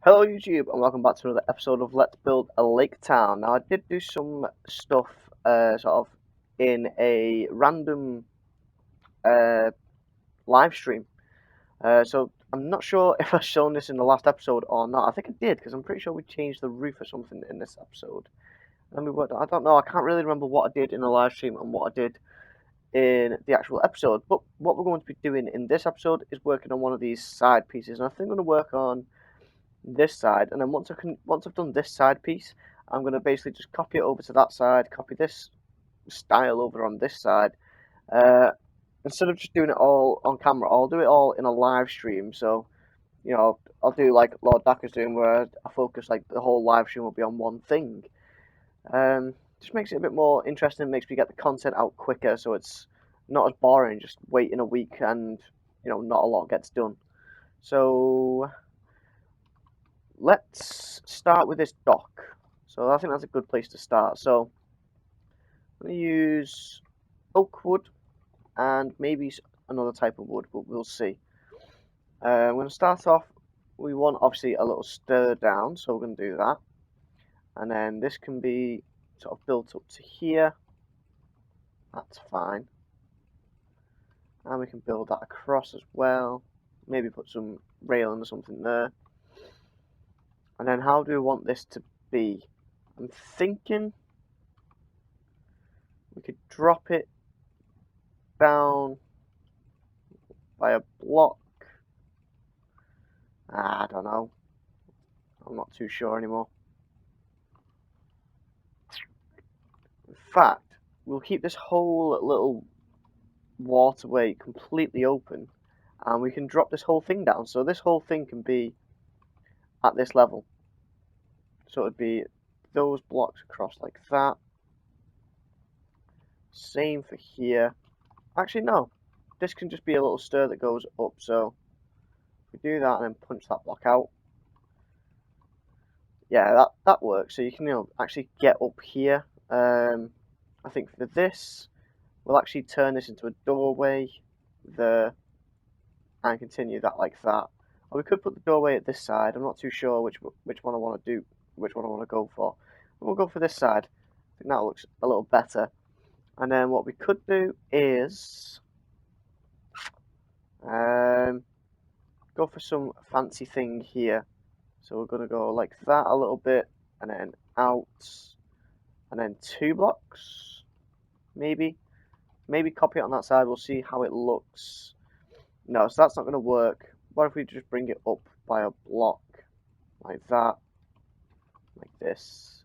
Hello YouTube and welcome back to another episode of Let's Build a Lake Town. Now I did do some stuff sort of in a random live stream. So I'm not sure if I've shown this in the last episode or not. I think I did because I'm pretty sure we changed the roof or something in this episode. I don't know, I can't really remember what I did in the live stream and what I did in the actual episode. But what we're going to be doing in this episode is working on one of these side pieces. And I think I'm going to work on this side, and then once I've done this side piece, I'm going to basically just copy it over to that side, copy this style over on this side. Instead of just doing it all on camera, I'll do it all in a live stream. So, you know, I'll do like Lord Dakker's doing, where I focus like the whole live stream will be on one thing. Just makes it a bit more interesting, makes me get the content out quicker, so it's not as boring just waiting a week and not a lot gets done. So let's start with this dock. So I think that's a good place to start. So I'm going to use oak wood and maybe another type of wood, but we'll see. I'm going to start off, we want obviously a little stir down, so we're going to do that. And then this can be sort of built up to here. That's fine. And we can build that across as well. Maybe put some railing or something there. And then how do we want this to be? I'm thinking we could drop it down by a block. I don't know. I'm not too sure anymore. In fact, we'll keep this whole little waterway completely open, and we can drop this whole thing down. So this whole thing can be at this level. So it'd be those blocks across like that. Same for here. Actually, no. This can just be a little stir that goes up. So if we do that and then punch that block out, yeah, that works. So you can actually get up here. I think for this, we'll actually turn this into a doorway there and continue that like that. Or we could put the doorway at this side. I'm not too sure which one I want to do, which one I want to go for. We'll go for this side. I think that looks a little better. And then what we could do is go for some fancy thing here. So we're going to go like that a little bit, and then out, and then 2 blocks, maybe copy it on that side. We'll see how it looks. No, so that's not going to work. What if we just bring it up by a block, like that, like this?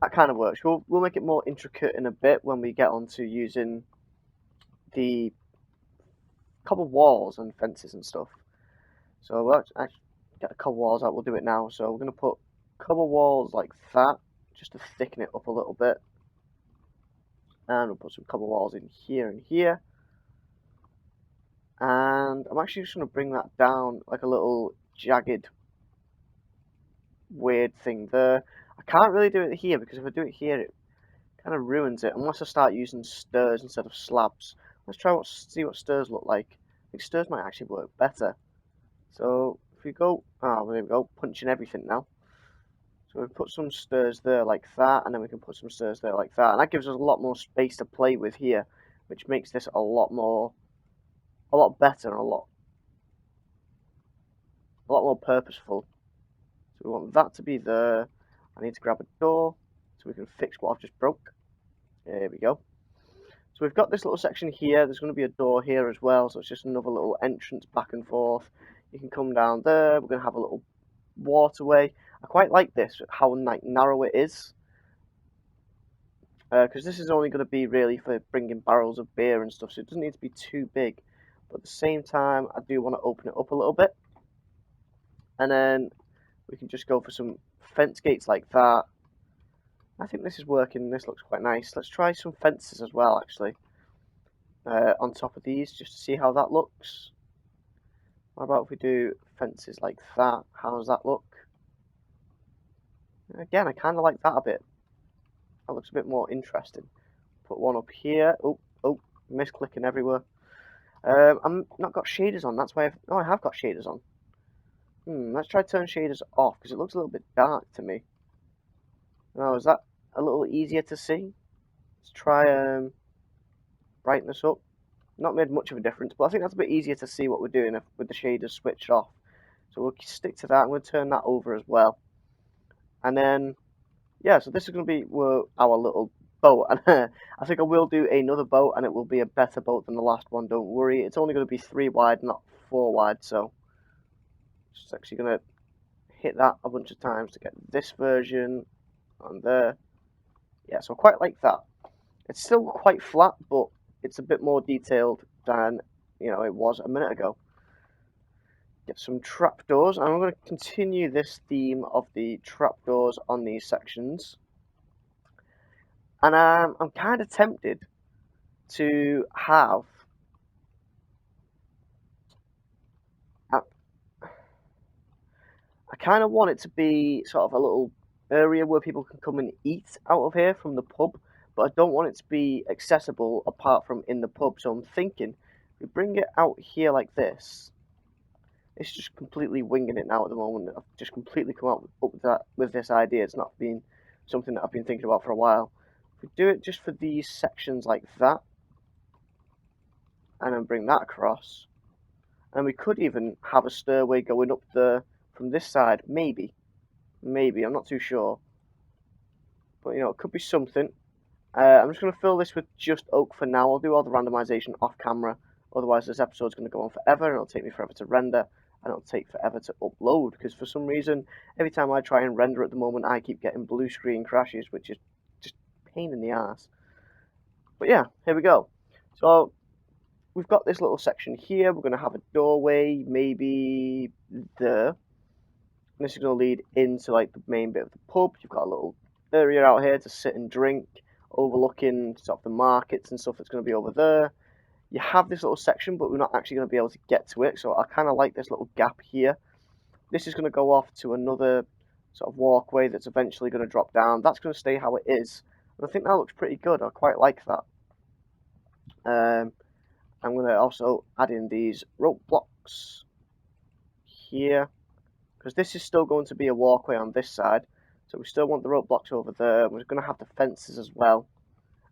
That kind of works. We'll make it more intricate in a bit when we get onto using the cobble walls and fences and stuff. So we'll actually get the cobble walls out. We'll do it now. So we're going to put cobble walls like that, just to thicken it up a little bit. And we'll put some cobble walls in here and here. And I'm actually just going to bring that down like a little jagged, weird thing there. I can't really do it here because if I do it here, it kind of ruins it. Unless I start using stairs instead of slabs. Let's see what stairs look like. I think stairs might actually work better. So if we go, there we go, punching everything now. So we put some stairs there like that, and then we can put some stairs there like that, and that gives us a lot more space to play with here, which makes this a lot better, and a lot more purposeful. So we want that to be there. I need to grab a door so we can fix what I've just broke. There we go. So we've got this little section here. There's going to be a door here as well, so it's just another little entrance back and forth. You can come down there. We're going to have a little waterway. I quite like this, how narrow it is, because this is only going to be really for bringing barrels of beer and stuff, so it doesn't need to be too big. But at the same time, I do want to open it up a little bit, and then we can just go for some fence gates like that. I think this is working. This looks quite nice. Let's try some fences as well, actually, on top of these, just to see how that looks. What about if we do fences like that? How does that look? Again, I kind of like that a bit. That looks a bit more interesting. Put one up here. Oh, misclicking everywhere. I'm not got shaders on. That's why I have got shaders on. Let's try turn shaders off, because it looks a little bit dark to me. Now, is that a little easier to see? Let's try brightness up. Not made much of a difference, but I think that's a bit easier to see what we're doing with the shaders switched off. So we'll stick to that. I'm going to turn that over as well. And then, yeah, so this is going to be our little boat. And I think I will do another boat, and it will be a better boat than the last one, don't worry. It's only going to be 3 wide, not 4 wide, so just actually going to hit that a bunch of times to get this version on there. Yeah, so I quite like that. It's still quite flat, but it's a bit more detailed than, it was a minute ago. Get some trapdoors, and I'm going to continue this theme of the trapdoors on these sections. And I'm kind of tempted to have I kind of want it to be sort of a little area where people can come and eat out of here from the pub, but I don't want it to be accessible apart from in the pub. So I'm thinking if we bring it out here like this. It's just completely winging it now at the moment. I've just completely come up with this idea. It's not been something that I've been thinking about for a while. If we do it just for these sections like that, and then bring that across, and we could even have a stairway going up there from this side, maybe, I'm not too sure, but it could be something. I'm just going to fill this with just oak for now. I'll do all the randomization off camera, otherwise this episode's going to go on forever, and it'll take me forever to render, and it'll take forever to upload, because for some reason, every time I try and render at the moment, I keep getting blue screen crashes, which is just a pain in the ass. But yeah, here we go. So we've got this little section here. We're going to have a doorway, maybe there. And this is going to lead into like the main bit of the pub. You've got a little area out here to sit and drink, overlooking sort of the markets and stuff that's going to be over there. You have this little section, but we're not actually going to be able to get to it, so I kind of like this little gap here. This is going to go off to another sort of walkway that's eventually going to drop down. That's going to stay how it is, and I think that looks pretty good. I quite like that. I'm going to also add in these rope blocks here, because this is still going to be a walkway on this side, so we still want the rope blocks over there. We're going to have the fences as well,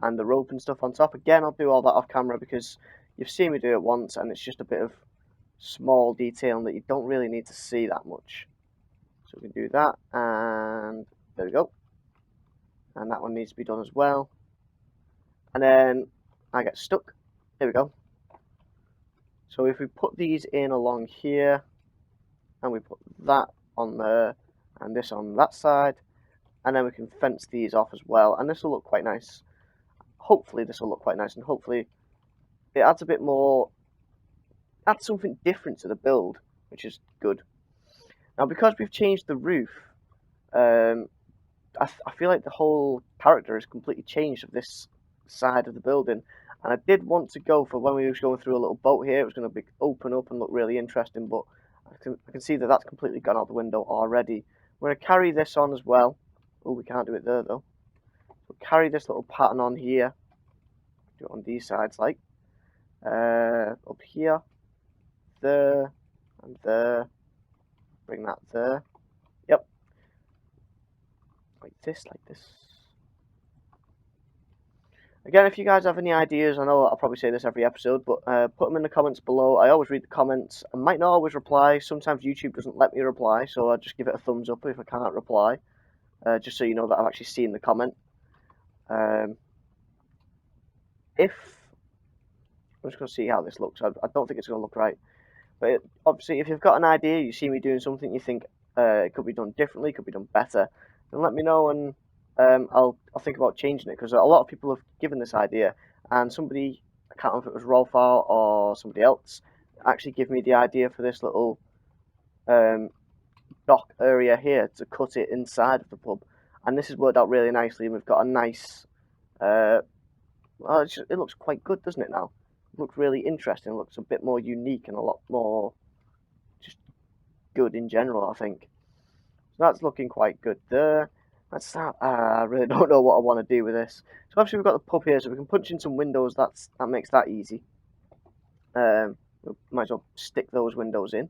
and the rope and stuff on top. Again, I'll do all that off camera because you've seen me do it once, and it's just a bit of small detailing that you don't really need to see that much. So we can do that, and there we go. And that one needs to be done as well. And then I get stuck. There we go. So if we put these in along here, and we put that on there, and this on that side, and then we can fence these off as well, and this will look quite nice. Hopefully this will look quite nice, and hopefully it adds a bit more, adds something different to the build, which is good. Now, because we've changed the roof, I feel like the whole character has completely changed of this side of the building. And I did want to go for when we were going through a little boat here, it was going to be open up and look really interesting, but I can see that that's completely gone out the window already. We're going to carry this on as well. Oh, we can't do it there though. We'll carry this little pattern on here. Do it on these sides, like up here, there, and there. Bring that there. Yep. Like this, like this. Again, if you guys have any ideas, I know I'll probably say this every episode, but put them in the comments below. I always read the comments. I might not always reply. Sometimes YouTube doesn't let me reply, so I just give it a thumbs up if I can't reply, just so you know that I've actually seen the comment. I'm just going to see how this looks. I don't think it's going to look right. But obviously, if you've got an idea, you see me doing something, you think it could be done differently, could be done better, then let me know, and I'll think about changing it, because a lot of people have given this idea, and somebody, I can't remember if it was Rolfar or somebody else, actually gave me the idea for this little dock area here to cut it inside of the pub, and this has worked out really nicely, and we've got a nice, well, it looks quite good, doesn't it now? It looks really interesting, it looks a bit more unique and a lot more just good in general, I think. So that's looking quite good there. Let's start. I really don't know what I want to do with this. So obviously we've got the pub here, so we can punch in some windows. That makes that easy. We might as well stick those windows in.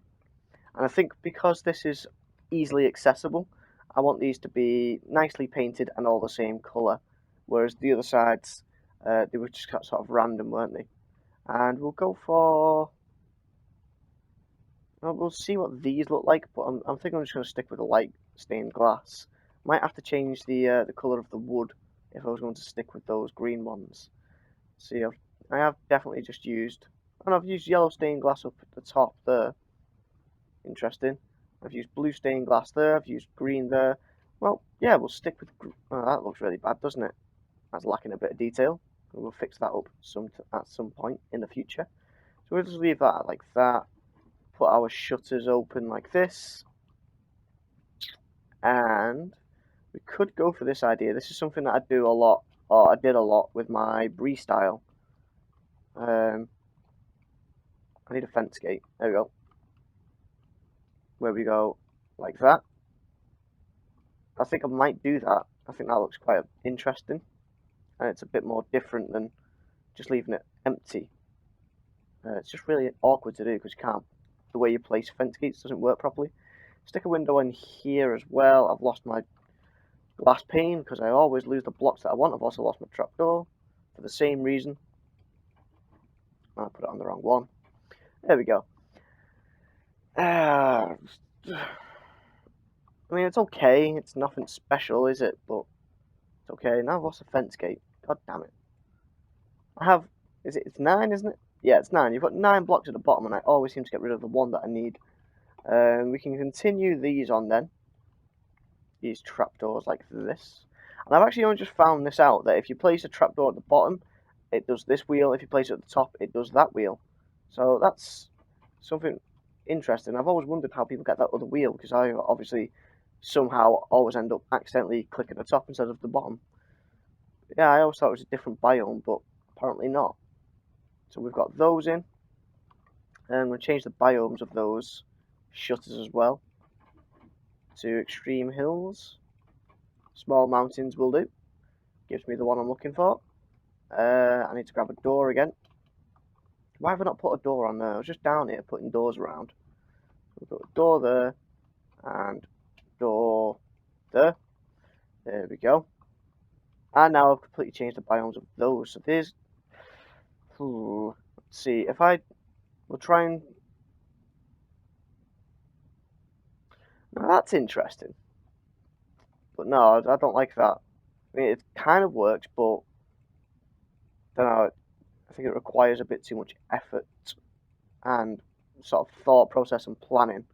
And I think because this is easily accessible, I want these to be nicely painted and all the same colour, whereas the other sides, they were just sort of random, weren't they? And we'll go for... Well, we'll see what these look like, but I'm thinking I'm just going to stick with the light stained glass. Might have to change the colour of the wood if I was going to stick with those green ones. See, I have definitely just used... And I've used yellow stained glass up at the top there. Interesting. I've used blue stained glass there, I've used green there. Well, yeah, we'll stick with... Oh, that looks really bad, doesn't it? That's lacking a bit of detail. We'll fix that up at some point in the future. So we'll just leave that like that. Put our shutters open like this. And we could go for this idea. This is something that I do a lot, or I did a lot with my Brie style. I need a fence gate. There we go. Where we go like that. I think I might do that. I think that looks quite interesting. And it's a bit more different than just leaving it empty. It's just really awkward to do because you can't. The way you place fence gates doesn't work properly. Stick a window in here as well. I've lost my glass pane because I always lose the blocks that I want. I've also lost my trapdoor for the same reason. I put it on the wrong one. There we go. I mean, it's okay. It's nothing special, is it? But it's okay. Now I've lost a fence gate. God damn it. I have... It's 9, isn't it? Yeah, it's 9. You've got 9 blocks at the bottom, and I always seem to get rid of the one that I need. We can continue these on then. These trapdoors like this. And I've actually only just found this out, that if you place a trapdoor at the bottom, it does this wheel. If you place it at the top, it does that wheel. So that's something interesting. I've always wondered how people get that other wheel, because I obviously somehow always end up accidentally clicking the top instead of the bottom. Yeah, I always thought it was a different biome, but apparently not. So we've got those in. And I'm going to change the biomes of those shutters as well to extreme hills. Small mountains will do. Gives me the one I'm looking for. I need to grab a door again. Why have I not put a door on there? I was just down here putting doors around. We've got a door there and door there. There we go. And now I've completely changed the biomes of those. So there's... let's see. If I... We'll try and... Now that's interesting. But no, I don't like that. I mean, it kind of works, but... I don't know. I think it requires a bit too much effort and sort of thought process and planning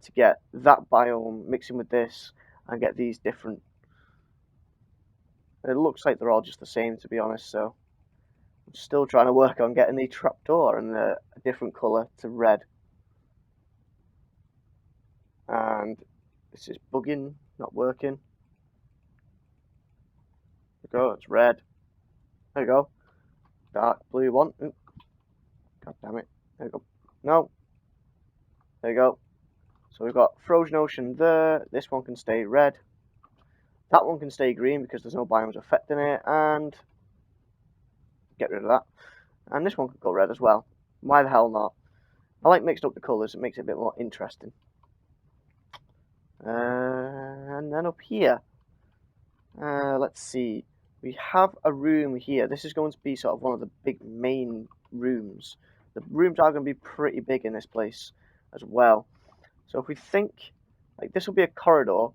to get that biome mixing with this and get these different. It looks like they're all just the same, to be honest, so I'm still trying to work on getting the trapdoor in a different colour to red. And this is bugging, not working. There we go, it's red. There we go. Dark blue one. Ooh. God damn it. There we go. No. There we go. So we've got Frozen Ocean there. This one can stay red. That one can stay green because there's no biomes affecting it. And get rid of that. And this one could go red as well. Why the hell not? I like mixed up the colours. It makes it a bit more interesting. And then up here. Let's see. We have a room here. This is going to be sort of one of the big main rooms. The rooms are going to be pretty big in this place as well. So if we think, like, this will be a corridor.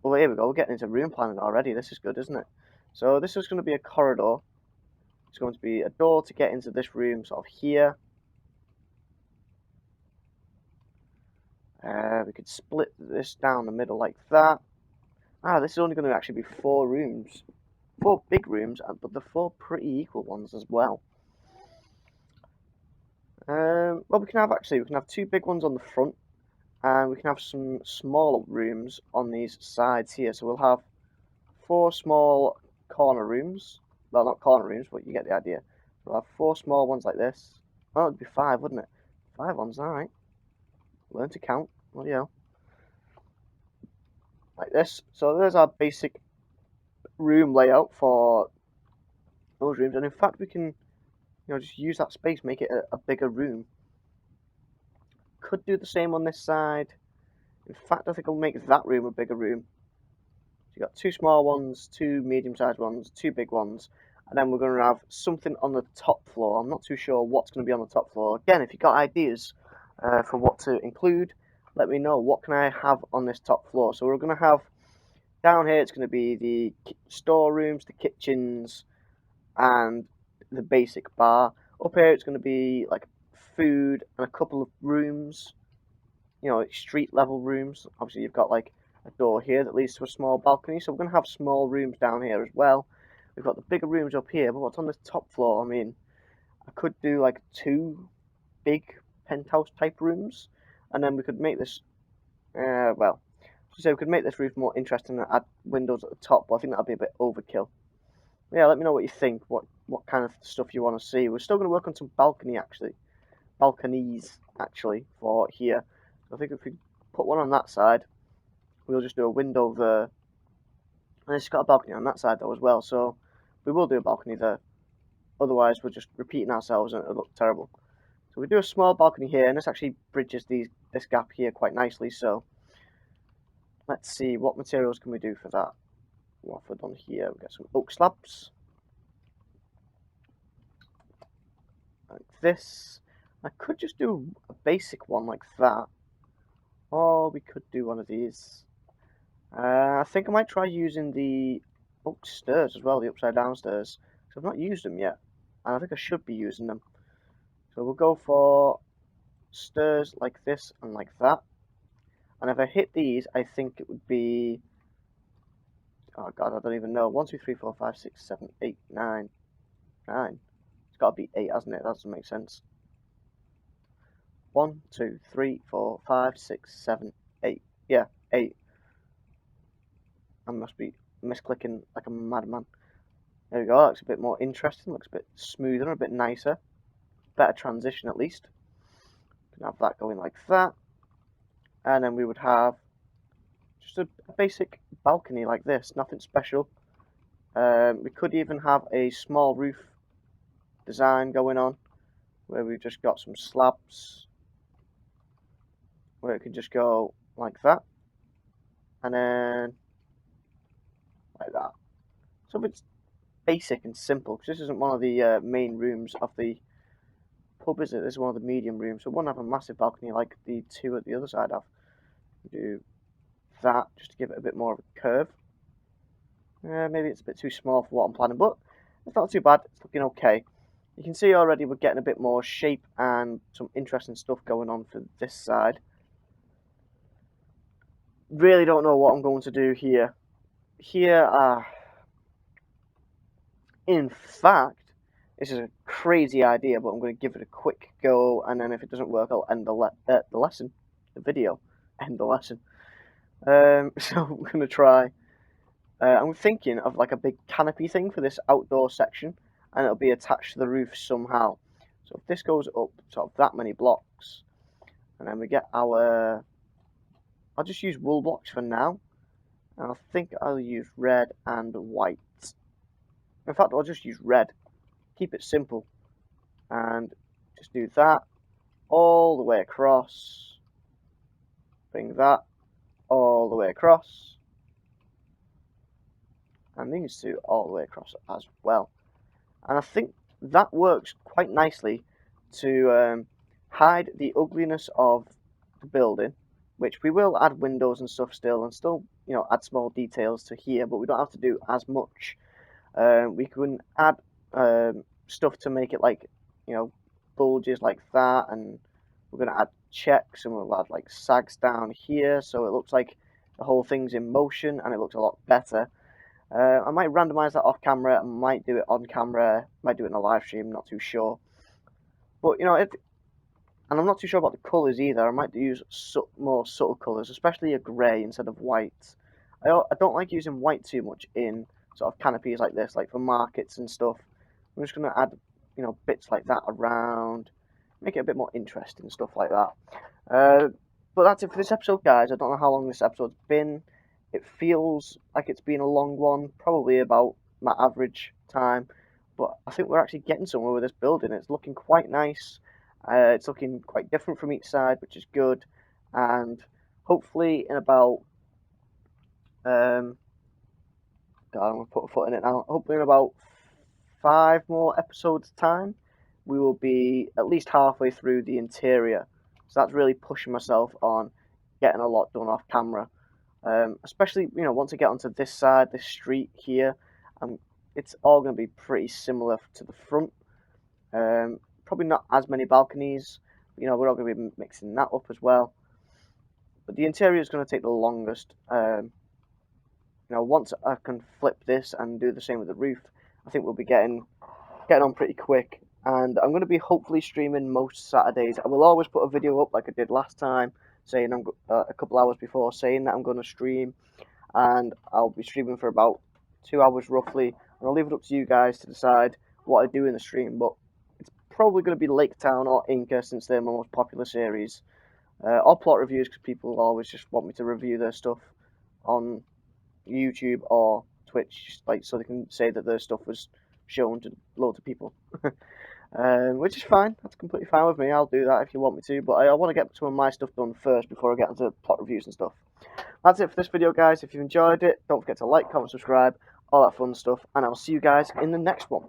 Well, here we go. We're getting into room planning already. This is good, isn't it? So this is going to be a corridor. It's going to be a door to get into this room sort of here. We could split this down the middle like that. This is only going to actually be 4 rooms. 4 big rooms, but they're 4 pretty equal ones as well. Well, we can have 2 big ones on the front, and we can have some smaller rooms on these sides here. So we'll have 4 small corner rooms. Well, not corner rooms, but you get the idea. We'll have 4 small ones like this. Oh, it'd be 5, wouldn't it? 5 ones, alright. Learn to count. Bloody hell. Like this. So there's our basic room layout for those rooms. And in fact, we can, just use that space, make it a bigger room. could do the same on this side. In fact, I think I'll make that room a bigger room. So you got 2 small ones, 2 medium-sized ones, 2 big ones, and then we're going to have something on the top floor. I'm not too sure what's going to be on the top floor. Again, if you've got ideas for what to include, let me know. What can I have on this top floor? So we're going to have, down here it's going to be the storerooms, the kitchens, and the basic bar. Up here it's going to be like food and a couple of rooms, you know, like street level rooms. Obviously you've got like a door here that leads to a small balcony, so we're going to have small rooms down here as well. We've got the bigger rooms up here, but what's on this top floor? I mean, I could do like 2 big penthouse type rooms, and then we could make this, well, so we could make this roof more interesting and add windows at the top, but I think that'd be a bit overkill. Yeah, let me know what you think, what kind of stuff you want to see. We're still going to work on some balconies actually, for here. So I think if we put one on that side, we'll just do a window there. And it's got a balcony on that side though as well, so we will do a balcony there. Otherwise, we're just repeating ourselves and it'll look terrible. So we do a small balcony here, and this actually bridges this gap here quite nicely. So let's see, what materials can we do for that? What have we done here? We got some oak slabs, like this. I could just do a basic one like that, or we could do one of these. I think I might try using the oak stairs as well, the upside down stairs, because I've not used them yet, and I think I should be using them. So we'll go for stairs like this and like that, and if I hit these, I think it would be, oh god, I don't even know, 1, 2, 3, 4, 5, 6, 7, 8, 9, 9. It's got to be 8, hasn't it? That doesn't make sense. 1, 2, 3, 4, 5, 6, 7, 8. Yeah, 8. I must be misclicking like a madman. There we go, that looks a bit more interesting, looks a bit smoother, a bit nicer. Better transition at least. Can have that going like that. And then we would have just a basic balcony like this, nothing special. We could even have a small roof design going on, where we've just got some slabs, where it could just go like that, and then like that. So it's basic and simple, because this isn't one of the main rooms of the pub, is it? This is one of the medium rooms, so it won't have a massive balcony like the 2 at the other side have. Do that just to give it a bit more of a curve. Maybe it's a bit too small for what I'm planning, but it's not too bad. It's looking okay. You can see already we're getting a bit more shape and some interesting stuff going on for this side. Really don't know what I'm going to do here. In fact, this is a crazy idea, but I'm going to give it a quick go, and then if it doesn't work, I'll end the lesson, the video, end the lesson. So I'm going to try. I'm thinking of like a big canopy thing for this outdoor section, and it'll be attached to the roof somehow. So if this goes up sort of that many blocks, and then we get our, I'll just use wool blocks for now, and I think I'll use red and white. In fact, I'll just use red. Keep it simple, and just do that all the way across. Bring that all the way across, and these 2 all the way across as well. And I think that works quite nicely to hide the ugliness of the building, which we will add windows and stuff still, and still, you know, add small details to here, but we don't have to do as much. We can add stuff to make it like, you know, bulges like that, and we're going to add checks, and we'll add like sags down here, so it looks like the whole thing's in motion, and it looks a lot better. I might randomize that off camera, I might do it on camera, might do it in a live stream, not too sure. But, you know, and I'm not too sure about the colours either. I might use more subtle colours, especially a grey instead of white. I don't like using white too much in sort of canopies like this, like for markets and stuff. I'm just going to add, you know, bits like that around, make it a bit more interesting, stuff like that. But that's it for this episode, guys. I don't know how long this episode's been. It feels like it's been a long one, probably about my average time. But I think we're actually getting somewhere with this building. It's looking quite nice, It's looking quite different from each side, which is good, and hopefully in about God, I'm gonna put a foot in it now. Hopefully in about 5 more episodes time, we will be at least halfway through the interior. So that's really pushing myself on getting a lot done off camera. Especially, once I get onto this side, this street here, it's all going to be pretty similar to the front. Probably not as many balconies. We're all going to be mixing that up as well. But the interior is going to take the longest. Once I can flip this and do the same with the roof, I think we'll be getting on pretty quick. And I'm going to be hopefully streaming most Saturdays. I will always put a video up like I did last time, saying I'm a couple hours before, saying that I'm going to stream, and I'll be streaming for about 2 hours roughly. And I'll leave it up to you guys to decide what I do in the stream, but it's probably going to be Lake Town or Inca, since they're my most popular series. Or plot reviews, because people always just want me to review their stuff on YouTube or Twitch, so they can say that their stuff was shown to loads of people. Which is fine. That's completely fine with me. I'll do that if you want me to, but I want to get some of my stuff done first before I get into plot reviews and stuff. That's it for this video, guys. If you enjoyed it, don't forget to like, comment, subscribe, all that fun stuff, and I'll see you guys in the next one.